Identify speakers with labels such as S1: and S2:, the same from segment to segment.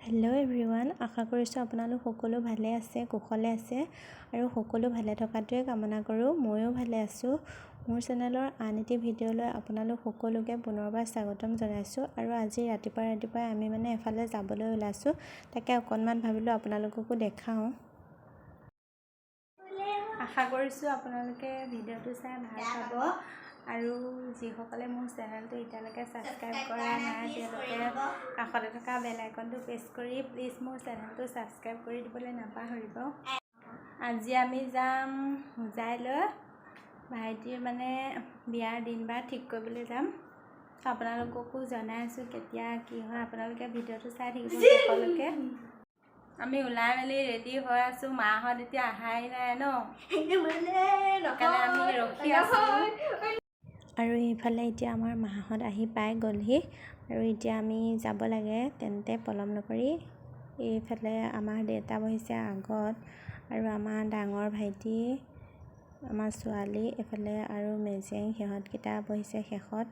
S1: Hello' everyone, আশা কৰিছোঁ আপোনালোক সকলো ভালে আছে, কুশলে আছে আৰু সকলো ভালে থকাটোৱে কামনা কৰোঁ। ময়ো ভালে আছোঁ। মোৰ চেনেলৰ আন এটি ভিডিঅ'লৈ আপোনালোক সকলোকে পুনৰবাৰ স্বাগতম জনাইছোঁ। আৰু আজি ৰাতিপুৱাই আমি এফালে যাবলৈ ওলাইছোঁ। তাকে অকণমান ভাবিলোঁ আপোনালোককো দেখাওঁ। আশা কৰিছোঁ আপোনালোকে ভিডিঅ'টো চাই ভাল পাব। আৰু যিসকলে মোৰ চেনেলটো এতিয়ালৈকে ছাবস্ক্ৰাইব কৰা নাই তেওঁলোকে কাষতে থকা বেল আইকনটো প্ৰেছ কৰি প্লিজ মোৰ চেনেলটো ছাবস্ক্ৰাইব কৰি দিবলৈ নাপাহৰিব। আজি আমি যাম হোজাইলৈ, ভাইটিৰ বিয়াৰ দিন বাৰ ঠিক কৰিবলৈ যাম। আপোনালোককো জনাই আছোঁ কেতিয়া কি হয়, আপোনালোকে ভিডিঅ'টো চাই থাকিব শেষলৈকে। আমি ওলাই মেলি ৰেডি হৈ আছোঁ। মাহঁত এতিয়া অহাই নাই ন, সেইকাৰণে আমি ৰখি আছোঁ। আৰু এইফালে এতিয়া আমাৰ মাহঁত আহি পাই গ'লহি আৰু এতিয়া আমি যাব লাগে। তেন্তে পলম নকৰি এইফালে আমাৰ দেউতা বহিছে আগত আৰু আমাৰ ডাঙৰ ভাইটি, আমাৰ ছোৱালী এইফালে আৰু মেজেং সিহঁতকেইটা বহিছে শেষত।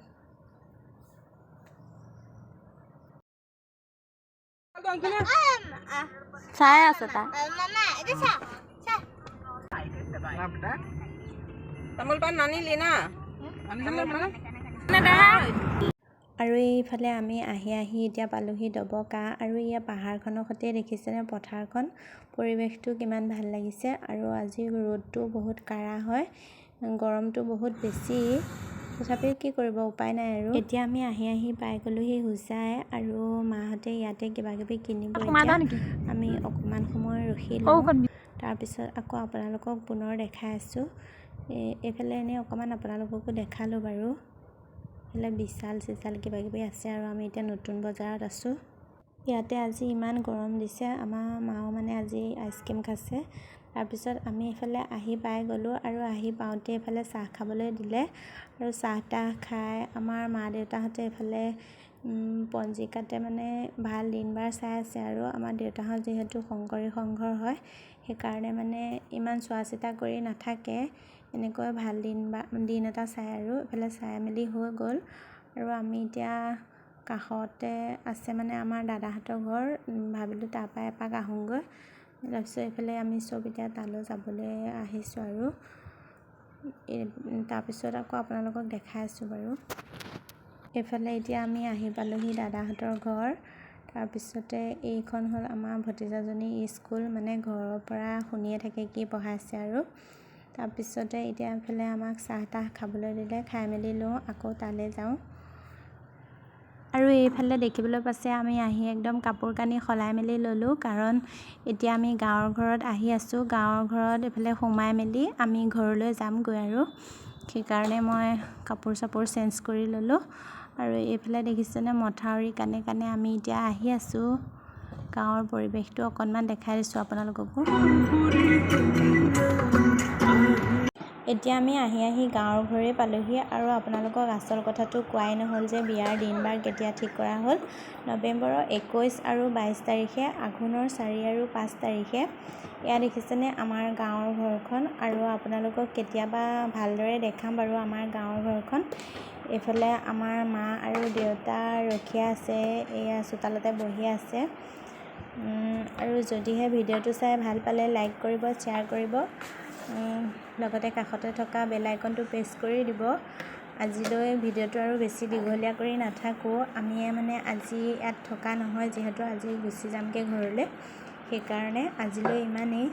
S1: চাই আছে তামোল পাণ নানিলি না। আৰু এইফালে আমি আহি এতিয়া পালোহি ডবকা। আৰু ইয়াৰ পাহাৰখনৰ সৈতে দেখিছেনে পথাৰখন, পৰিৱেশটো কিমান ভাল লাগিছে। আৰু আজি ৰ'দটো বহুত কাঢ়া হয়, গৰমটো বহুত বেছি, তথাপিও কি কৰিব উপায় নাই। আৰু এতিয়া আমি আহি পাই গ'লোহি হোজাই আৰু মাহঁতে ইয়াতে কিবা কিবি কিনিব। এতিয়া আমি অকণমান সময় ৰখিলোঁ, তাৰপিছত আকৌ আপোনালোকক পুনৰ দেখাই আছোঁ। এইফালে এনেই অকণমান আপোনালোককো দেখালোঁ বাৰু। এইফালে বিশাল কিবা কিবি আছে আৰু আমি এতিয়া নতুন বজাৰত আছোঁ। ইয়াতে আজি ইমান গৰম দিছে, আমাৰ মাও আজি আইচক্ৰীম খাইছে। তাৰপিছত আমি এইফালে আহি পাই গ'লোঁ আৰু আহি পাওঁতে এইফালে চাহ খাবলৈ দিলে আৰু চাহ তাহ খাই আমাৰ মা দেউতাহঁতে এইফালে পঞ্জিকাতে ভাল দিন বাৰ চাই আছে। আৰু আমাৰ দেউতাহঁত যিহেতু শংকৰী সংঘৰ হয়, সেইকাৰণে ইমান চোৱা চিতা কৰি নাথাকে, এনেকৈ ভাল দিন এটা চাই আৰু এইফালে চাই মেলি হৈ গ'ল। আৰু আমি এতিয়া কাষতে আছে আমাৰ দাদাহঁতৰ ঘৰ, ভাবিলোঁ তাৰপৰা এপাক আহোঁগৈ। তাৰপিছত এইফালে আমি চব এতিয়া তালৈ যাবলৈ আহিছোঁ আৰু তাৰপিছত আকৌ আপোনালোকক দেখাই আছোঁ বাৰু। এইফালে এতিয়া আমি আহি পালোহি দাদাহঁতৰ ঘৰ। তাৰপিছতে এইখন হ'ল আমাৰ ভতিজাজনী স্কুল, ঘৰৰ পৰা শুনিয়ে থাকে কি পঢ়াইছে আৰু। তাৰপিছতে এতিয়া এইফালে আমাক চাহ তাহ খাবলৈ দিলে, খাই মেলি লওঁ, আকৌ তালৈ যাওঁ। আৰু এইফালে দেখিবলৈ পাইছে আমি আহি একদম কাপোৰ কানি সলাই মেলি ল'লোঁ, কাৰণ এতিয়া আমি গাঁৱৰ ঘৰত আহি আছোঁ। গাঁৱৰ ঘৰত এইফালে সোমাই মেলি আমি ঘৰলৈ যামগৈ আৰু সেইকাৰণে মই কাপোৰ চাপোৰ চেঞ্জ কৰি ল'লোঁ। আৰু এইফালে দেখিছেনে মথাউৰি কাণে কাণে আমি এতিয়া আহি আছোঁ। গাঁৱৰ পৰিৱেশটো অকণমান দেখাই দিছোঁ আপোনালোককো। এতিয়া আমি আহি গাঁৱৰ ঘৰে পালোহি। আৰু আপোনালোকক আচল কথাটো কোৱাই নহ'ল যে বিয়াৰ দিন বাৰ কেতিয়া ঠিক কৰা হ'ল। নৱেম্বৰৰ 21 আৰু 22 তাৰিখে, আঘোণৰ 4 আৰু 5 তাৰিখে। এয়া দেখিছেনে আমাৰ গাঁৱৰ ঘৰখন। আৰু আপোনালোকক কেতিয়াবা ভালদৰে দেখাম বাৰু আমাৰ গাঁৱৰ ঘৰখন। এইফালে আমাৰ মা আৰু দেউতা ৰখীয়া আছে, এয়া চোতালতে বহি আছে। আৰু যদিহে ভিডিঅ'টো চাই ভাল পালে লাইক কৰিব, শ্বেয়াৰ কৰিব, লগতে কাষতে থকা বেল আইকনটো প্ৰেছ কৰি দিব। আজিলৈ ভিডিঅ'টো আৰু বেছি দীঘলীয়া কৰি নাথাকোঁ। আমি আজি ইয়াত থকা নহয়, যিহেতু আজি গুচি যামগৈ ঘৰলৈ, সেইকাৰণে আজিলৈ ইমানেই।